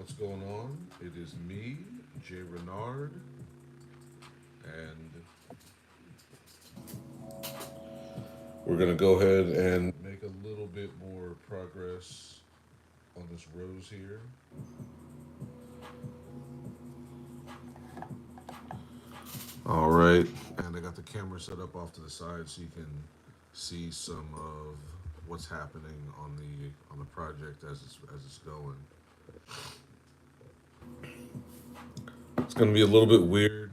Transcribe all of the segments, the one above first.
What's going on? It is me, Jay Renard, and we're going to go ahead and make a little bit more progress on this rose here. All right, and I got the camera set up off to the side so you can see some of what's happening on the project as it's going. It's going to be a little bit weird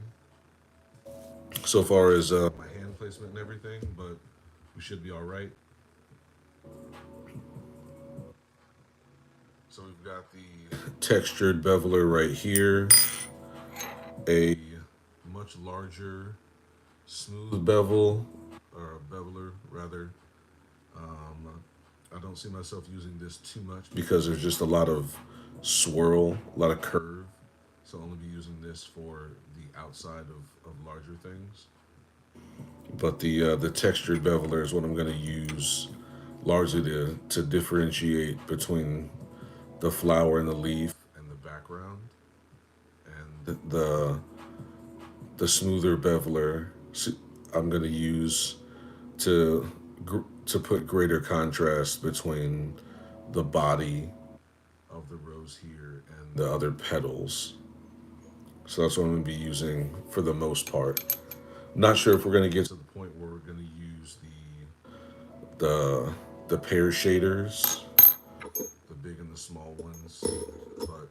so far as my hand placement and everything, but we should be all right. So we've got the textured beveler right here, a much larger smooth bevel, or a beveler rather. I don't see myself using this too much because there's just a lot of swirl, a lot of curve. So I'll only be using this for the outside of larger things. But the textured beveler is what I'm going to use largely to differentiate between the flower and the leaf and the background. And the smoother beveler I'm going to use to to put greater contrast between the body of the rose here and the other petals. So that's what I'm going to be using for the most part. Not sure if we're going to get to the point where we're going to use the pear shaders, the big and the small ones, but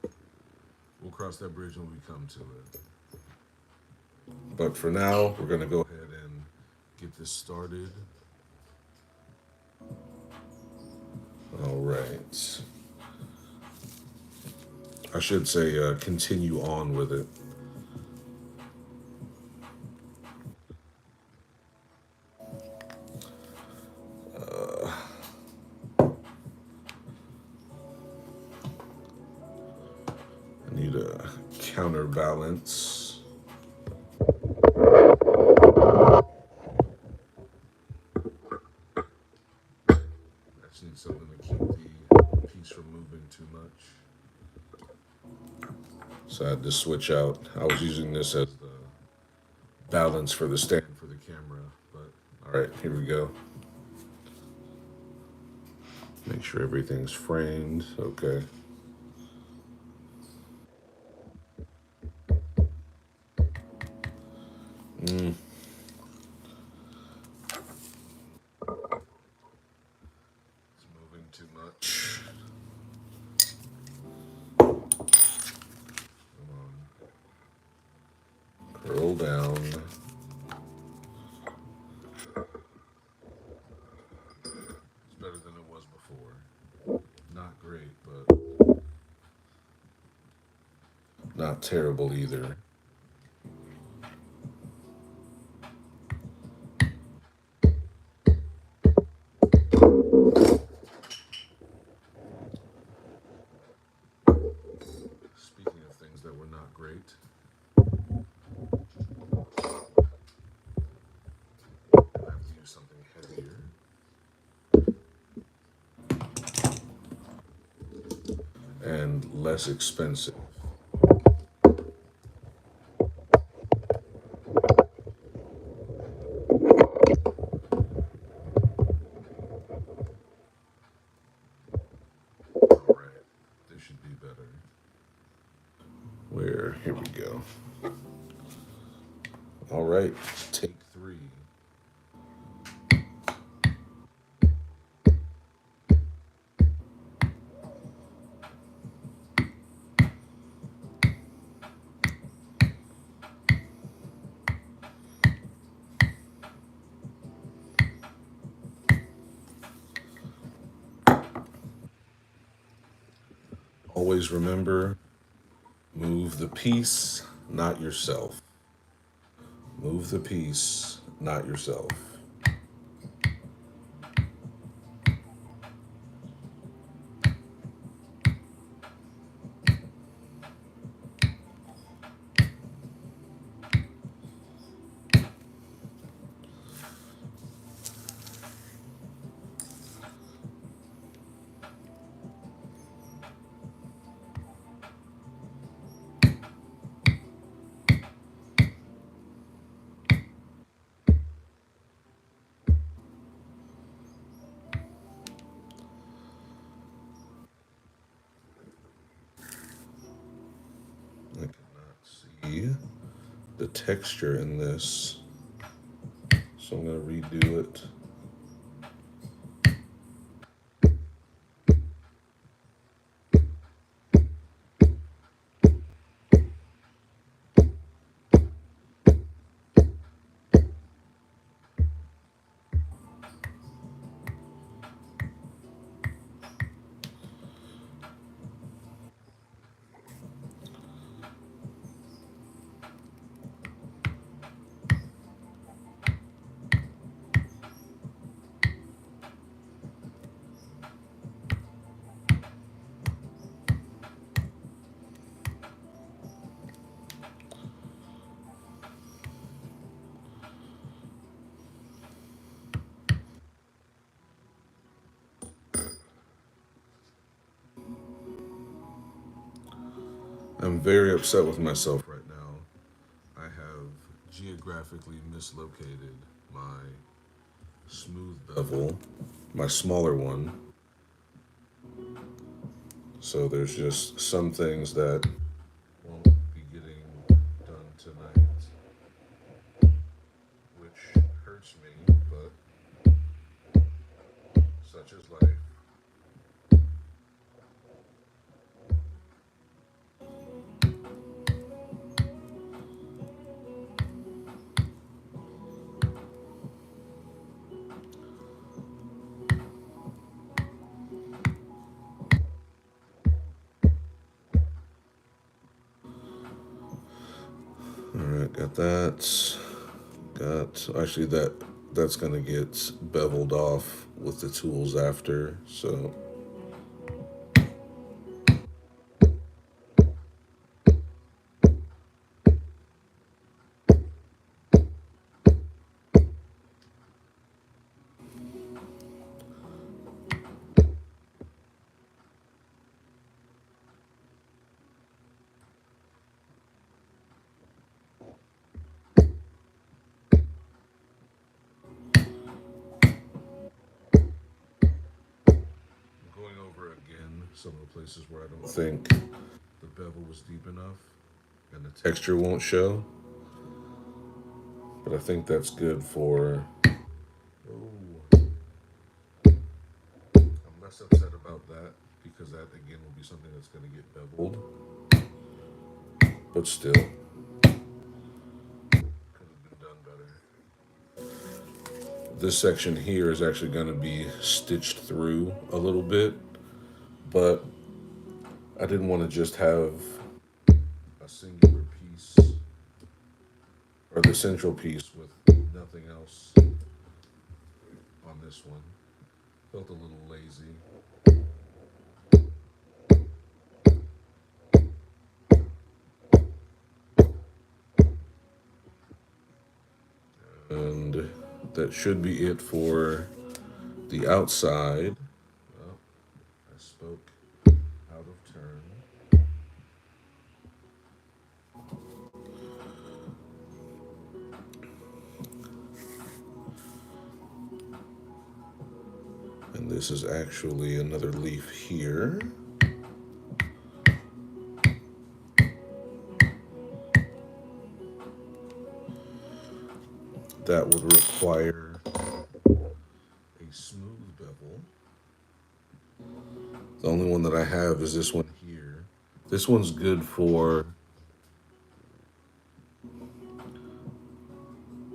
we'll cross that bridge when we come to it. But for now, we're going to go ahead and get this started. All right. I should say continue on with it. I need a counterbalance. I just need something to keep the piece from moving too much. So I had to switch out. I was using this as the balance for the stand for the camera. But all right, here we go. Make sure everything's framed. Okay. Mm, it's moving too much. Come on. Curl down. It's better than it was before. Not great, but not terrible either. Speaking of things that were not great, I have to use something heavier and less expensive. All right, this should be better. Where? Here we go. All right, take three. Always remember, move the piece, not yourself. Move the piece, not yourself. the texture in this, so I'm going to redo it. I'm very upset with myself right now. I have geographically mislocated my smooth bevel, my smaller one. So there's just some things that won't be getting done tonight, which hurts me, but such is life. All right, got that. Got actually that's gonna get beveled off with the tools after. So I'm going over again some of the places where I don't think the bevel was deep enough and the texture won't show. But I think that's good for. Oh, I'm less upset about that because that again will be something that's going to get beveled. But still, could have been done better. This section here is actually going to be stitched through a little bit, but I didn't want to just have a singular piece or the central piece with nothing else on this one. Felt a little lazy. And that should be it for the outside. Well, I spoke out of turn. And this is actually another leaf here. That would require a smooth bevel. The only one that I have is this one here. This one's good for.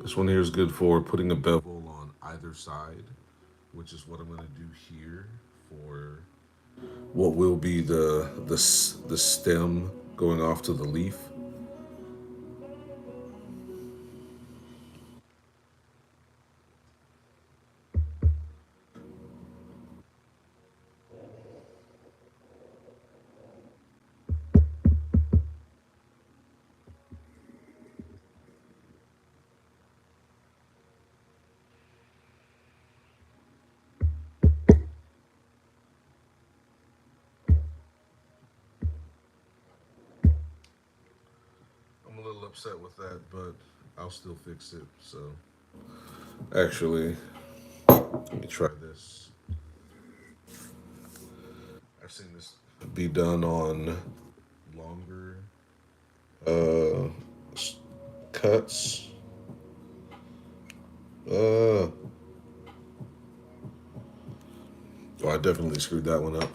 This one here is good for putting a bevel on either side, which is what I'm going to do here for what will be the stem going off to the leaf. I'm a little upset with that, but I'll still fix it. So actually, let me try this. I've seen this be done on longer uh, cuts. Oh, I definitely screwed that one up.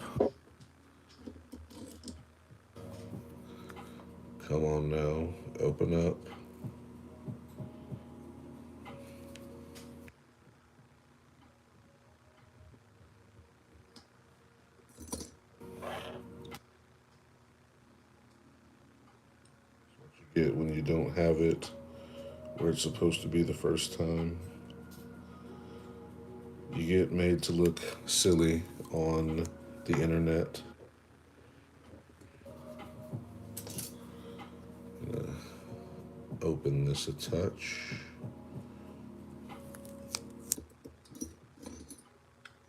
Come on now, open up. What you get when you don't have it where it's supposed to be the first time. You get made to look silly on the internet. Open this a touch.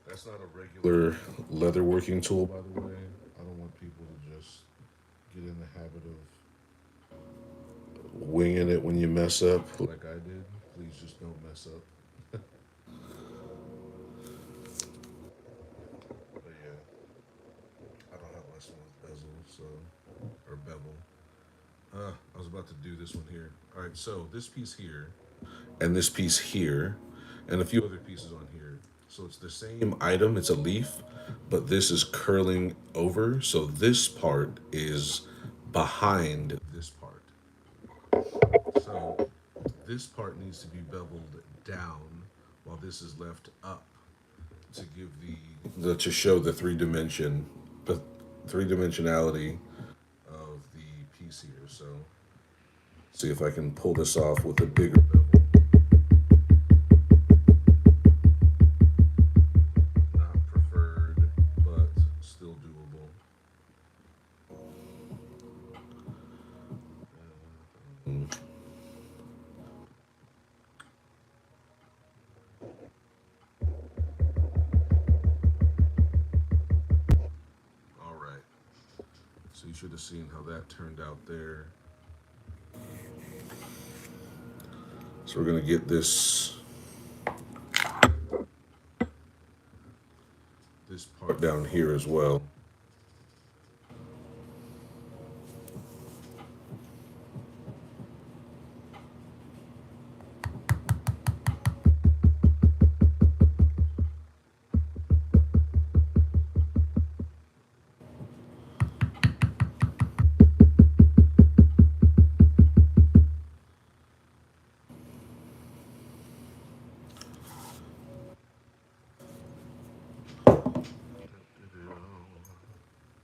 That's not a regular leather working tool, by the way. I don't want people to just get in the habit of winging it when you mess up like I did. Please just don't mess up. But yeah, I don't have my smooth bezel, so, or bevel. I was about to do this one here. All right, so this piece here, and this piece here, and a few other pieces on here. So it's the same item, it's a leaf, but this is curling over. So this part is behind this part. So this part needs to be beveled down while this is left up to give to show the three dimensionality of the piece here. So see if I can pull this off with a bigger bevel. Not preferred, but still doable. All right. So you should have seen how that turned out there. So we're gonna get this part down here as well.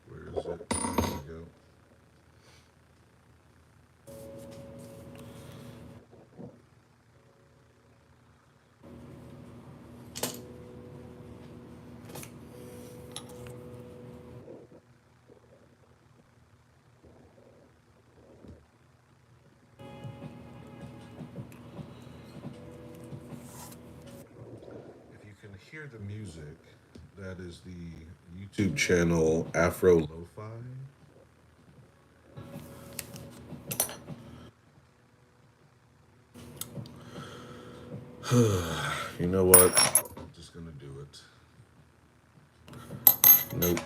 Where is it? There we go. If you can hear the music, that is the YouTube channel Afro Lo-Fi. You know what? I'm just gonna do it. Nope.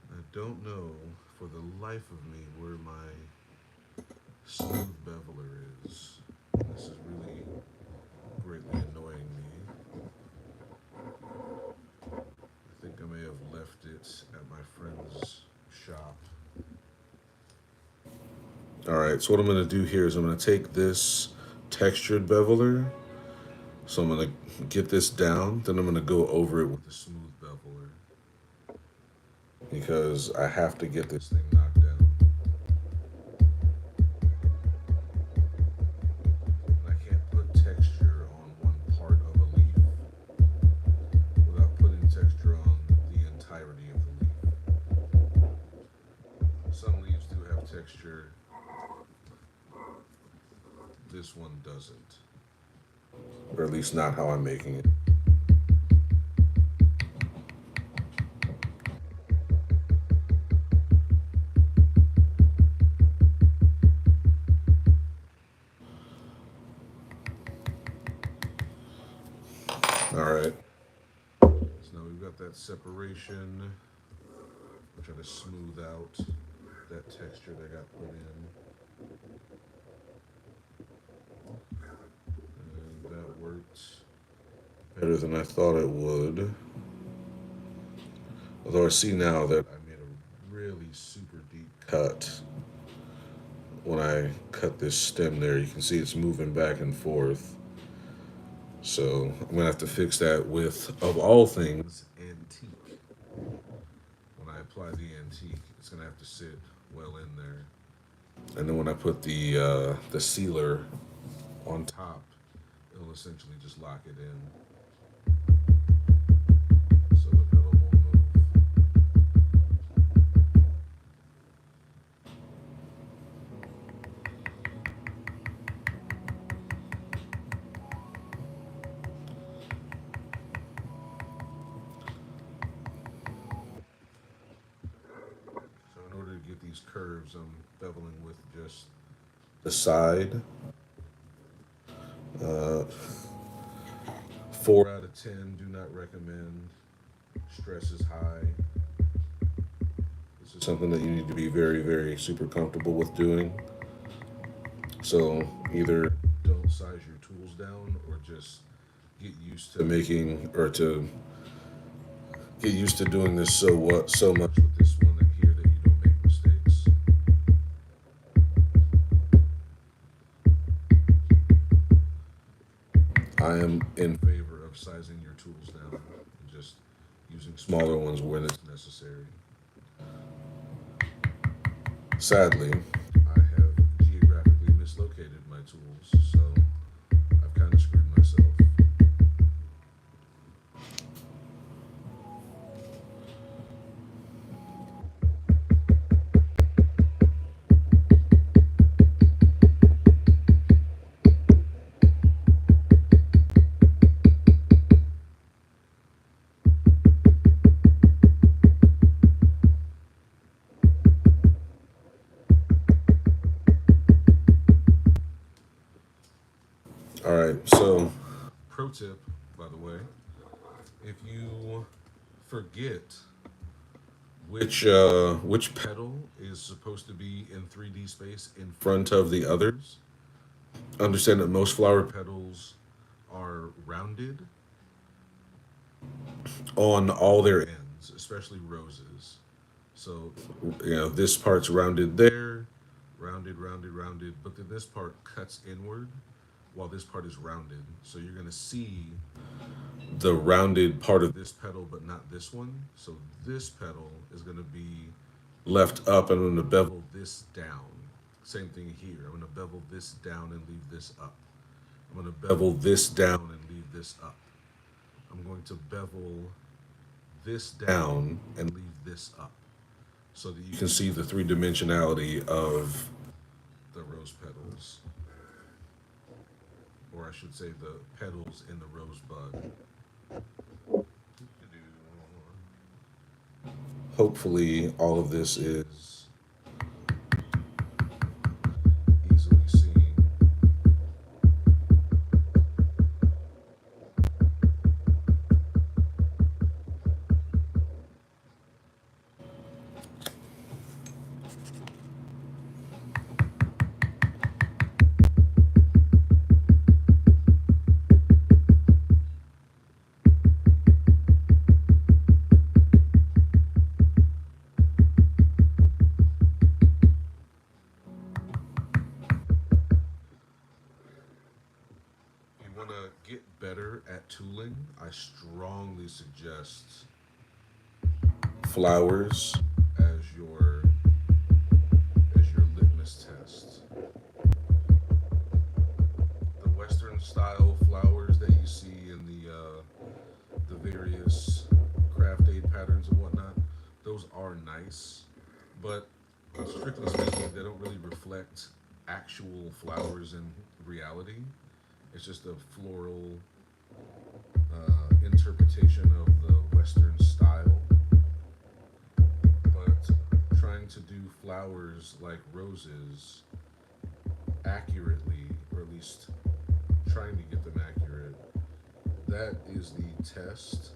I don't know for the life of me where my smooth beveler is. This is really greatly annoying me. I think I may have left it at my friend's shop. All right, so what I'm gonna do here is I'm gonna take this textured beveler. So I'm gonna get this down, then I'm gonna go over it with the smooth beveler. Because I have to get this thing knocked down. And I can't put texture on one part of a leaf without putting texture on the entirety of the leaf. Some leaves do have texture. This one doesn't. Or at least not how I'm making it. So now we've got that separation. I'm trying to smooth out that texture that got put in. And that worked better than I thought it would. Although I see now that I made a really super deep cut. When I cut this stem there, you can see it's moving back and forth. So I'm gonna have to fix that with, of all things, antique. When I apply the antique, it's gonna have to sit well in there. And then when I put the sealer on top, it'll essentially just lock it in, so the pedal won't move. So in order to get these curves, I'm beveling with just the side. Uh, 4 out of 10, do not recommend. Stress is high. This is something that you need to be very, very super comfortable with doing. So either don't size your tools down or just get used to making, or to get used to doing this so much with this one that here that you don't make mistakes. I am in favor of sizing your tools down and just using smaller ones when it's necessary. Sadly, I have geographically mislocated my tools, so I've kind of screwed myself. All right, so pro tip, by the way, if you forget which pedal is supposed to be in 3D space in front of the others, understand that most flower petals are rounded on all their ends, especially roses. So, this part's rounded there, rounded, rounded, rounded, but then this part cuts inward while this part is rounded. So you're gonna see the rounded part of this pedal, but not this one. So this pedal is gonna be left up, and I'm gonna bevel this down. Same thing here. I'm gonna bevel this down and leave this up. I'm gonna bevel this down and leave this up. I'm going to bevel this down and leave this up, so that you can see the three dimensionality of the rose petals. Or I should say the petals in the rosebud. Hopefully all of this is easily seen. If you want to get better at tooling, I strongly suggest flowers as your litmus test. The Western style flowers that you see in the various craft aid patterns and whatnot, those are nice, but strictly speaking, they don't really reflect actual flowers in reality. It's just a floral interpretation of the Western style. But trying to do flowers like roses accurately, or at least trying to get them accurate, that is the test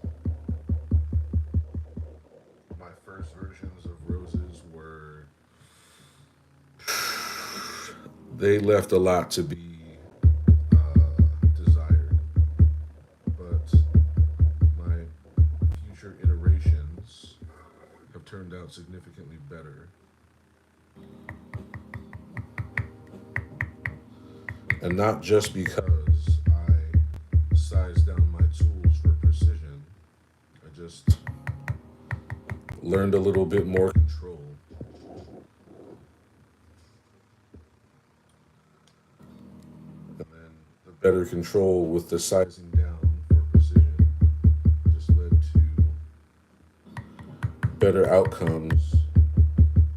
they left a lot to be desired, but my future iterations have turned out significantly better. And not just because I sized down my tools for precision, I just learned a little bit more control. And then the better control with the sizing down for precision just led to better outcomes,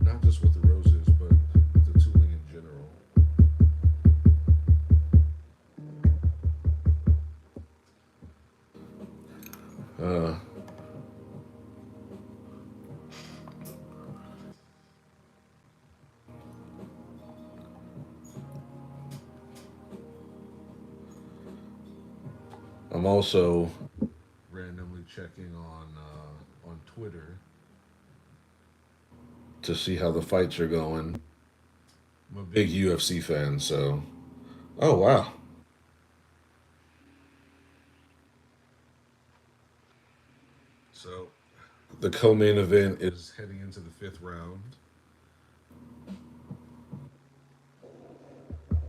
not just with the roses, but with the tooling in general. Uh, I'm also randomly checking on Twitter to see how the fights are going. I'm a big UFC fan, so oh wow. So the co-main event is heading into the fifth round.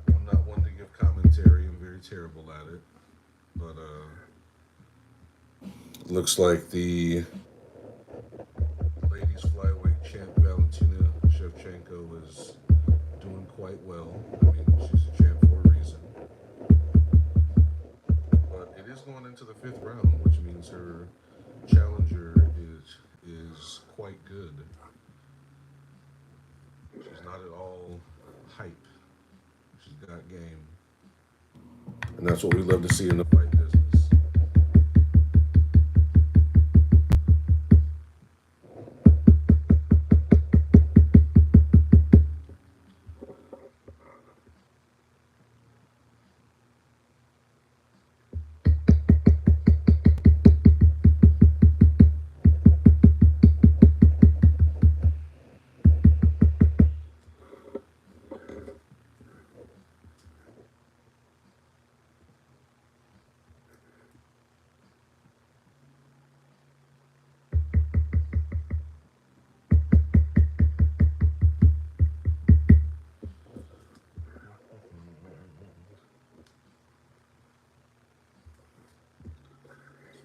I'm not one to give commentary. I'm very terrible at it, but looks like the ladies flyweight champ Valentina Shevchenko is doing quite well. I mean, she's a champ for a reason. But it is going into the fifth round, which means her challenger is quite good. She's not at all hype. She's got game, and that's what we love to see in the fight business.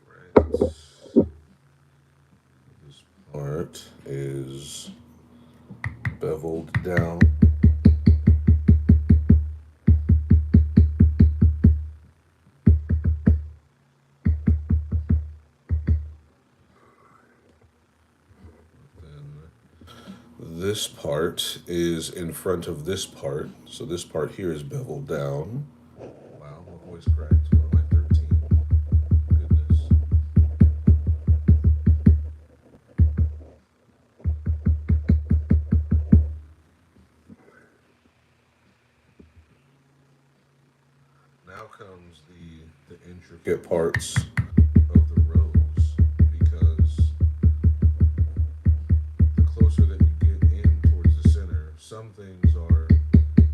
Right. This part is beveled down. Then this part is in front of this part. So this part here is beveled down. Wow, my voice cracked. What am I, 13? Goodness. Now comes the intricate parts of the rose, because the closer that you get in towards the center, some things are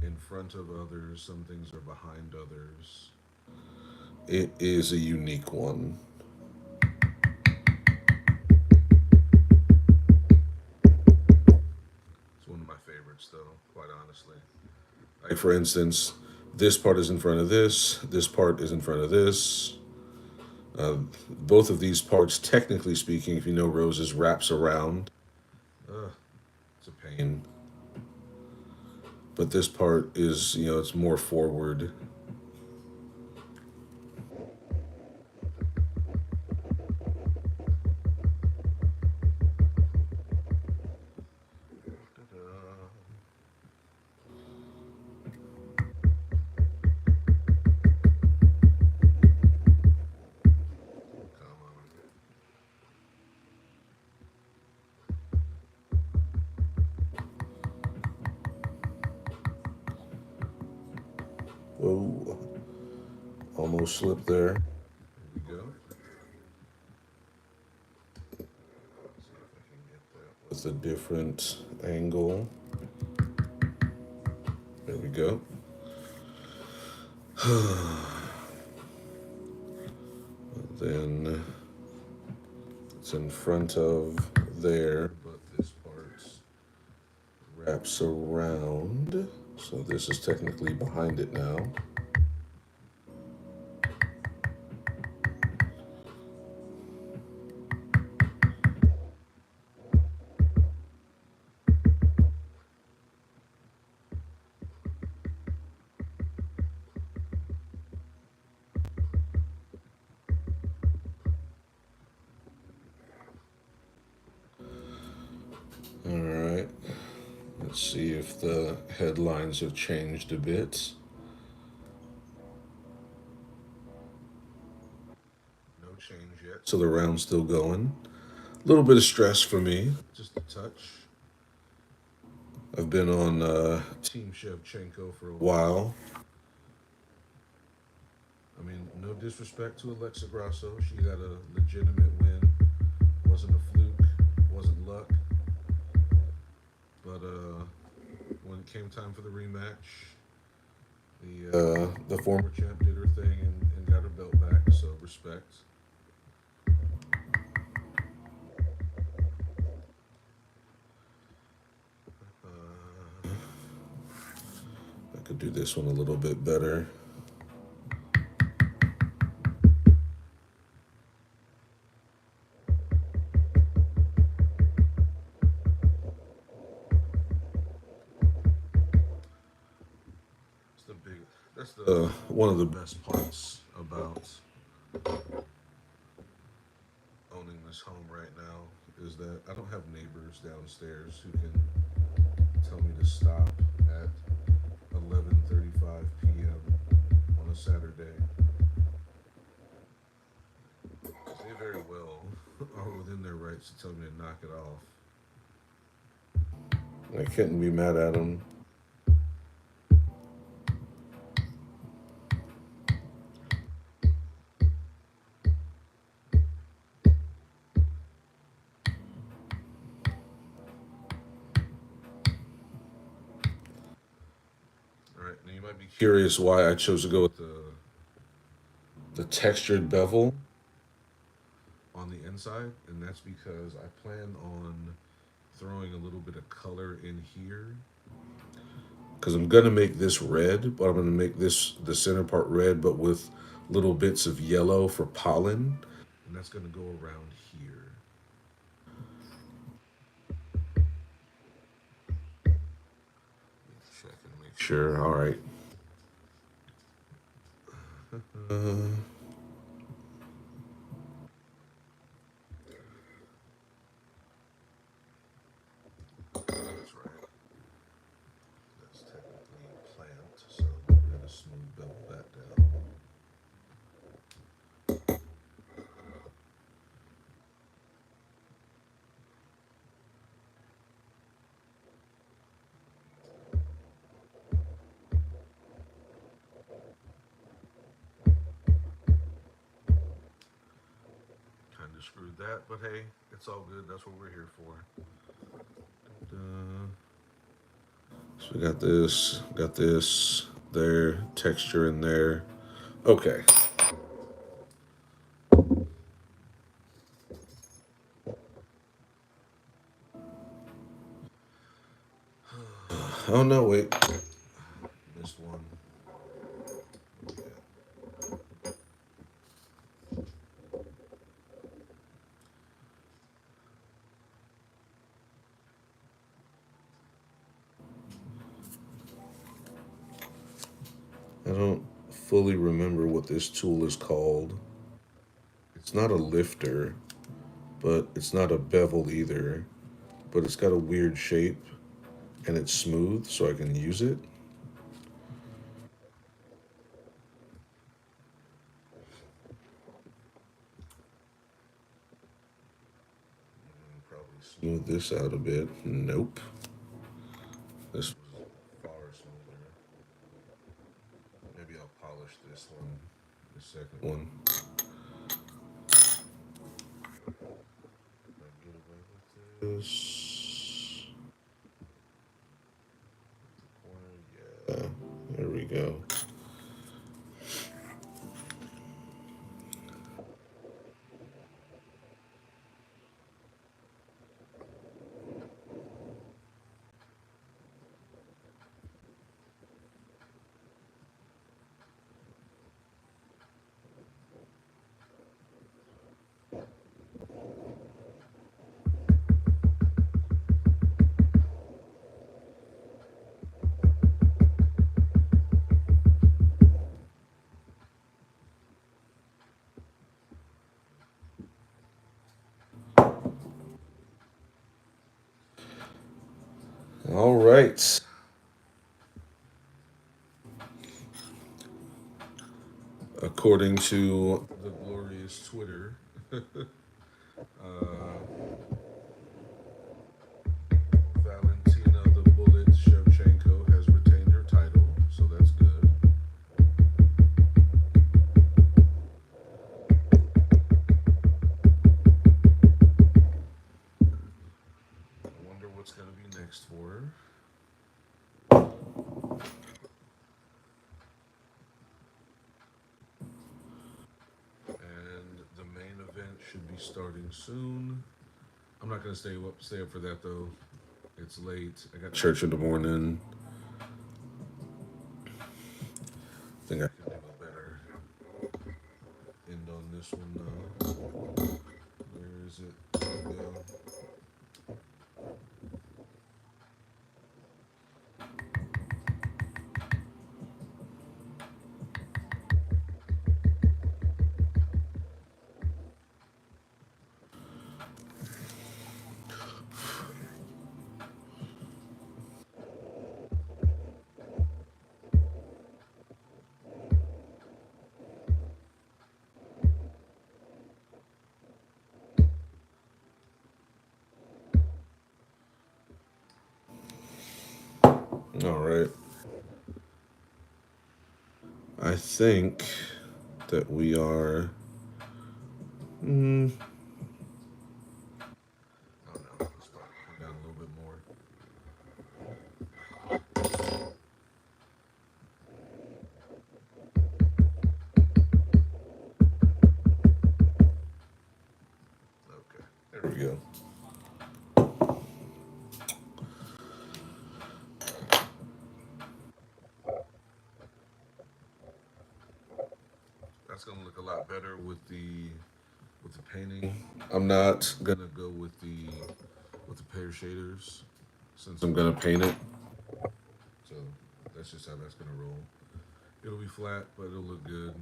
in front of others, some things are behind others. It is a unique one. It's one of my favorites, though, quite honestly. Like, for instance, this part is in front of this part is in front of this. Both of these parts, technically speaking, if you know roses, wraps around. Ugh, it's a pain. But this part is, it's more forward. Come on. Whoa, almost slipped there. There we go. See if I can get that with a different angle. There we go. Then it's in front of there, but this part wraps around. So this is technically behind it now. All right. Let's see if the headlines have changed a bit. No change yet. So the round's still going. A little bit of stress for me, just a touch. I've been on Team Shevchenko for a while. I mean, no disrespect to Alexa Grasso. She got a legitimate win. Wasn't a fluke. Wasn't luck. But when it came time for the rematch, the former champ did her thing and got her belt back. So respect. I could do this one a little bit better. It's the big. That's the one of the best parts about owning this home right now is that I don't have neighbors downstairs who can tell me to stop at 11:35 p.m. on a Saturday. They very well are within their rights to tell me to knock it off. I couldn't be mad at them. All right, now you might be curious why I chose to go with the textured bevel on the inside, and that's because I plan on throwing a little bit of color in here because I'm gonna make this red, but I'm gonna make this the center part red, but with little bits of yellow for pollen, and that's gonna go around here. Check and make sure. All right. That's right. That's technically plant, so we're gonna smooth bevel that down. Kind of screwed that, but hey, it's all good. That's what we're here for. So we got this, there, texture in there. Okay. Oh no, wait. Missed one. Yeah. I don't fully remember what this tool is called. It's not a lifter, but it's not a bevel either. But it's got a weird shape and it's smooth, so I can use it. Probably smooth this out a bit. Nope. This was far smoother. Maybe I'll polish this one, the second one. If I get away with this. Corner, yeah. There we go. right. According to the glorious Twitter, Valentina the Bullet Shevchenko has retained her title, so that's good. I wonder what's going to be next for her. And the main event should be starting soon. I'm not going to stay up for that though. It's late. I got church in the morning. I think I can do a better end on this one though. Where is it? There we go. All right. I think that we are. Oh no, let's probably come down a little bit more. Okay, there we go. That's gonna look a lot better with the painting. I'm not gonna go with the pear shaders since I'm gonna paint it. So that's just how that's gonna roll. It'll be flat, but it'll look good.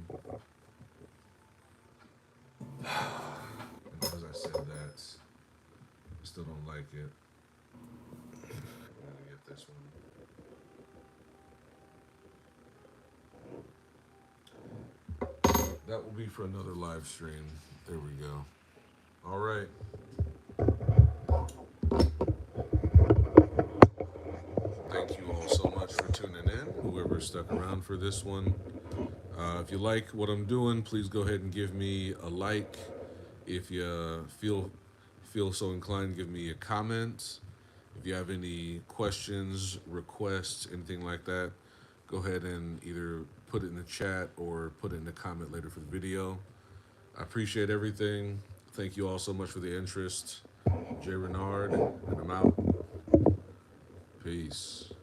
And as I said that, I still don't like it. I'm gonna get this one. That will be for another live stream. There we go. All right. Thank you all so much for tuning in. Whoever stuck around for this one. If you like what I'm doing, please go ahead and give me a like. If you feel so inclined, give me a comment. If you have any questions, requests, anything like that, go ahead and either put it in the chat or put it in the comment later for the video. I appreciate everything. Thank you all so much for the interest. Jay Renard, and I'm out. Peace.